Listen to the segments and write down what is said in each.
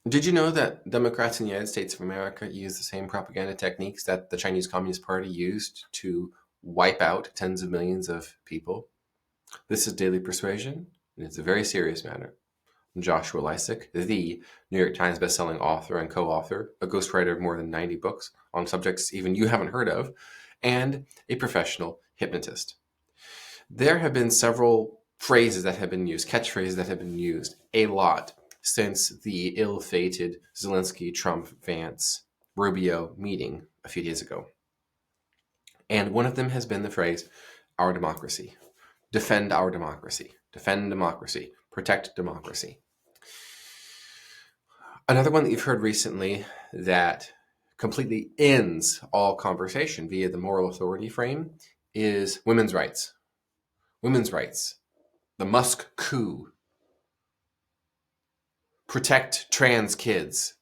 Did you know that Democrats in the United States of America use the same propaganda techniques that the Chinese Communist Party used to wipe out tens of millions of people? This is Daily Persuasion, and it's a very serious matter. I'm Joshua Lisec, the New York Times bestselling author and co-author, a ghostwriter of more than 90 books on subjects even you haven't heard of, and a professional hypnotist. There have been several phrases that have been used, catchphrases that have been used a lot since the ill-fated Zelensky, Trump, Vance, Rubio meeting a few days ago. And one of them has been the phrase, our democracy, defend our democracy, defend democracy, protect democracy. Another one that you've heard recently that completely ends all conversation via the moral authority frame is women's rights. Women's rights. The Musk coup. Protect trans kids.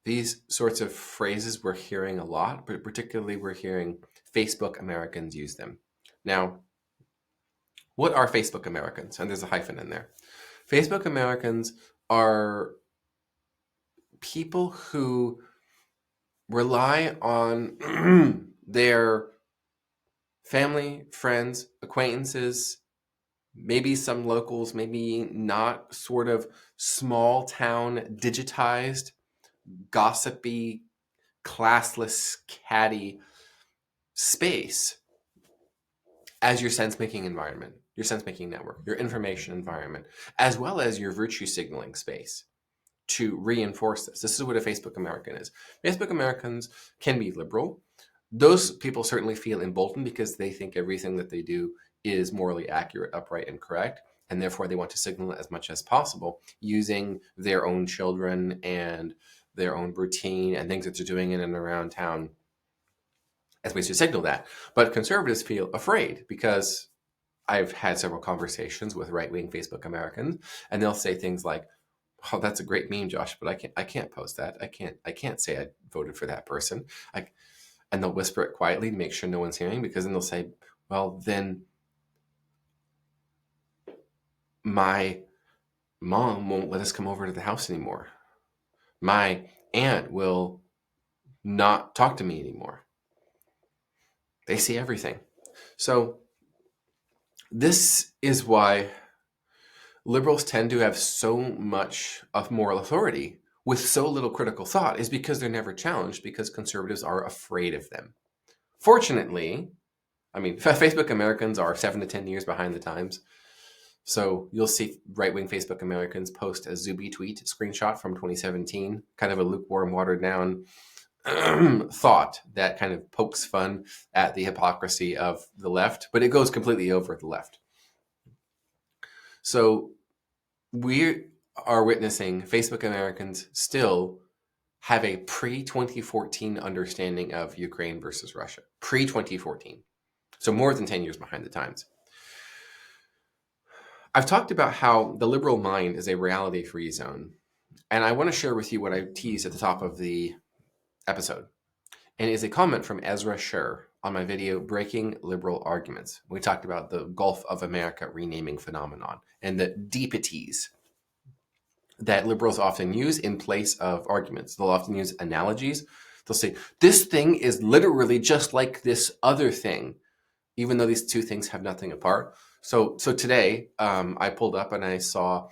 These sorts of phrases we're hearing a lot, but particularly we're hearing Facebook Americans use them. Now, what are Facebook Americans? And there's a hyphen in there. Facebook Americans are people who rely on their family, friends, acquaintances, maybe some locals, maybe not, sort of small town, digitized, gossipy, classless, catty space as your sense-making environment, your sense-making network, your information environment, as well as your virtue signaling space to reinforce this. This is what a Facebook American is. Facebook Americans can be liberal. Those people certainly feel emboldened because they think everything that they do is morally accurate, upright, and correct, and therefore they want to signal as much as possible using their own children and their own routine and things that they're doing in and around town as ways to signal that. But conservatives feel afraid because I've had several conversations with right-wing Facebook Americans, and they'll say things like, "Oh, that's a great meme, Josh, but I can't post that. I can't say I voted for that person." And they'll whisper it quietly to make sure no one's hearing, because then they'll say, "Well, then my mom won't let us come over to the house anymore. My aunt will not talk to me anymore." They see everything. So this is why liberals tend to have so much of moral authority with so little critical thought, is because they're never challenged, because conservatives are afraid of them. Fortunately, I mean, Facebook Americans are 7 to 10 years behind the times. So you'll see right-wing Facebook Americans post a Zuby tweet screenshot from 2017, kind of a lukewarm, watered-down thought that kind of pokes fun at the hypocrisy of the left, but it goes completely over at the left. So we are witnessing Facebook Americans still have a pre-2014 understanding of Ukraine versus Russia. Pre-2014. So more than 10 years behind the times. I've talked about how the liberal mind is a reality-free zone. And I want to share with you what I teased at the top of the episode. And it is a comment from Ezra Sher on my video, Breaking Liberal Arguments. We talked about the Gulf of America renaming phenomenon and the deepities that liberals often use in place of arguments. They'll often use analogies. They'll say, this thing is literally just like this other thing, even though these two things have nothing apart. So today, I pulled up and I saw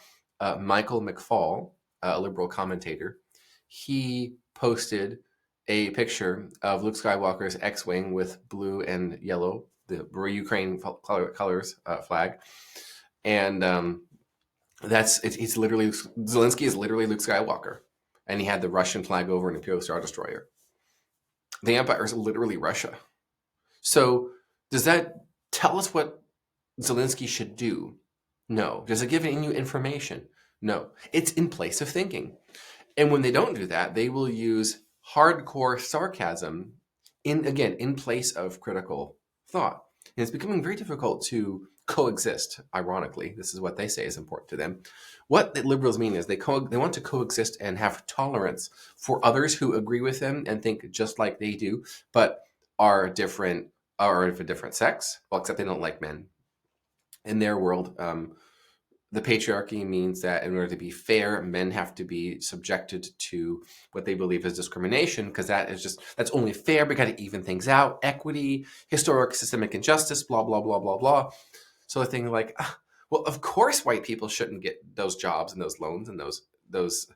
Michael McFaul, a liberal commentator. He posted a picture of Luke Skywalker's X-Wing with blue and yellow, the Ukraine colors flag. And he's literally, Zelensky is literally Luke Skywalker. And he had the Russian flag over an Imperial Star Destroyer. The Empire is literally Russia. So does that tell us what Zelensky should do? No. Does it give you information? No. It's in place of thinking. And when they don't do that, they will use hardcore sarcasm in place of critical thought. And it's becoming very difficult to coexist, ironically. This is what they say is important to them. What the liberals mean is they want to coexist and have tolerance for others who agree with them and think just like they do, but are different, are of a different sex, well, except they don't like men. In their world, the patriarchy means that in order to be fair, men have to be subjected to what they believe is discrimination, because that's only fair. We got to even things out. Equity, historic systemic injustice, blah blah blah blah blah. So a thing like, well, of course, white people shouldn't get those jobs and those loans and those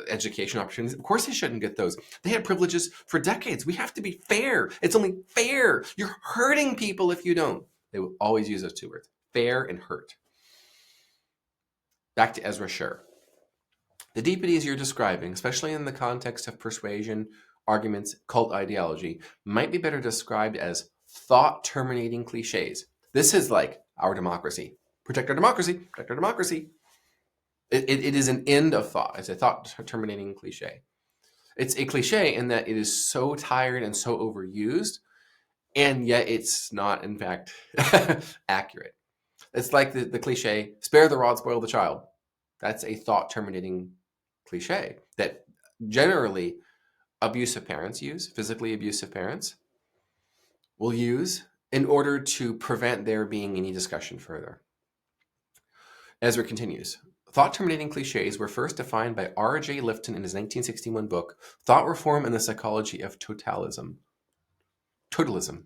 education opportunities. Of course, they shouldn't get those. They had privileges for decades. We have to be fair. It's only fair. You're hurting people if you don't. They will always use those two words: fair and hurt. Back to Ezra Sher. The deepities you're describing, especially in the context of persuasion, arguments, cult ideology, might be better described as thought-terminating cliches. This is like our democracy. Protect our democracy. Protect our democracy. It is an end of thought. It's a thought-terminating cliche. It's a cliche in that it is so tired and so overused, and yet it's not, in fact, accurate. It's like the cliche, spare the rod, spoil the child. That's a thought-terminating cliche that generally abusive parents use, physically abusive parents will use in order to prevent there being any discussion further. Ezra continues. Thought-terminating cliches were first defined by R.J. Lifton in his 1961 book, Thought Reform and the Psychology of Totalism. Totalism.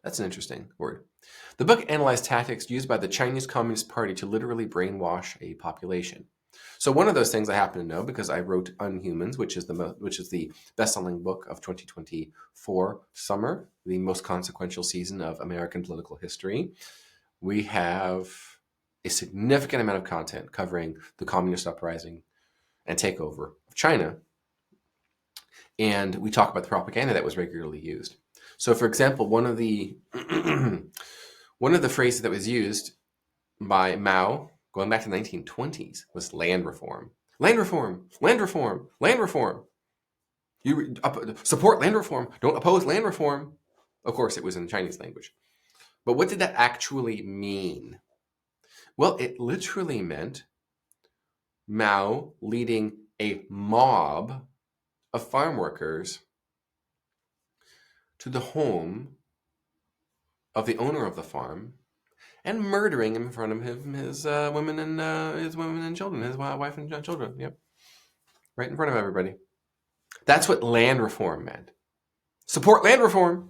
That's an interesting word. The book analyzed tactics used by the Chinese Communist Party to literally brainwash a population. So one of those things I happen to know because I wrote Unhumans, which is the best-selling book of 2024 summer, the most consequential season of American political history. We have a significant amount of content covering the communist uprising and takeover of China. And we talk about the propaganda that was regularly used. So, for example, one of the phrases that was used by Mao going back to the 1920s was land reform. Land reform, land reform, land reform. You support land reform, don't oppose land reform. Of course, it was in Chinese language. But what did that actually mean? Well, it literally meant Mao leading a mob of farm workers to the home of the owner of the farm and murdering him in front of him, his women and children, his wife and children. Yep, right in front of everybody. That's what land reform meant. Support land reform.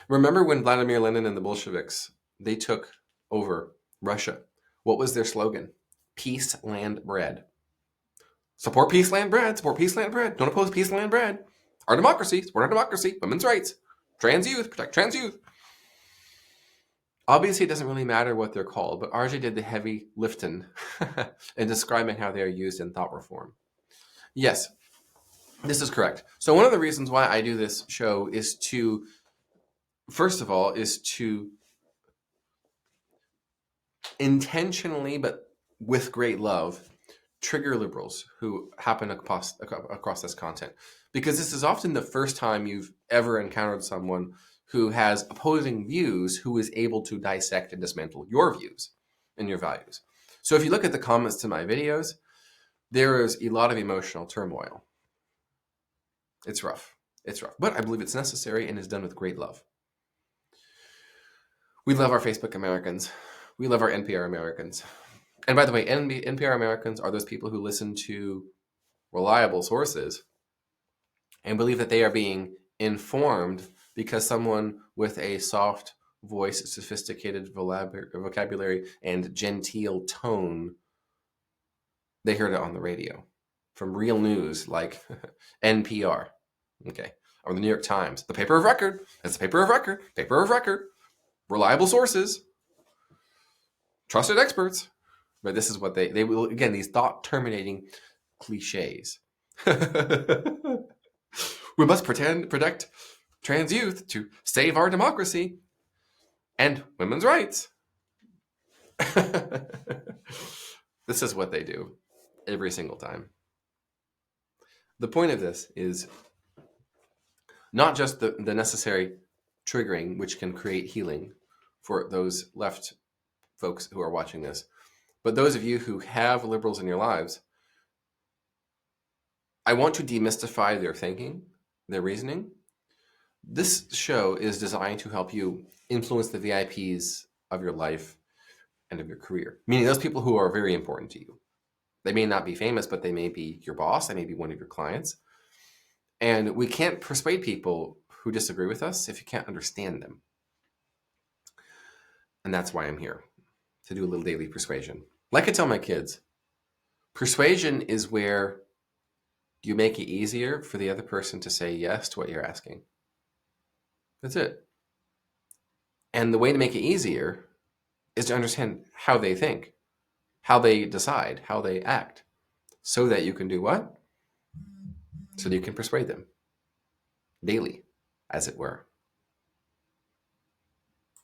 Remember when Vladimir Lenin and the Bolsheviks, they took over Russia? What was their slogan? Peace, land, bread. Support peace, land, bread. Support peace, land, bread. Don't oppose peace, land, bread. Our democracy. Support our democracy. Women's rights. Trans youth. Protect trans youth. Obviously, it doesn't really matter what they're called, but RJ did the heavy lifting in describing how they are used in thought reform. Yes, this is correct. So one of the reasons why I do this show is to, first of all, is to intentionally, but with great love, trigger liberals who happen across this content. Because this is often the first time you've ever encountered someone who has opposing views who is able to dissect and dismantle your views and your values. So if you look at the comments to my videos, there is a lot of emotional turmoil. It's rough. But I believe it's necessary and is done with great love. We love our Facebook Americans. We love our NPR Americans. And by the way, NPR Americans are those people who listen to reliable sources and believe that they are being informed because someone with a soft voice, sophisticated vocabulary, and genteel tone, they heard it on the radio from real news like NPR, okay, or the New York Times, the paper of record. It's the paper of record, reliable sources, trusted experts. But this is what they will, again, these thought-terminating cliches. We must protect trans youth to save our democracy and women's rights. This is what they do every single time. The point of this is not just the necessary triggering, which can create healing for those left folks who are watching this, but those of you who have liberals in your lives, I want to demystify their thinking, their reasoning. This show is designed to help you influence the VIPs of your life end of your career. Meaning those people who are very important to you. They may not be famous, but they may be your boss. They may be one of your clients. And we can't persuade people who disagree with us if you can't understand them. And that's why I'm here, to do a little daily persuasion. Like I tell my kids, persuasion is where you make it easier for the other person to say yes to what you're asking. That's it. And the way to make it easier is to understand how they think, how they decide, how they act, so that you can do what? So that you can persuade them daily, as it were.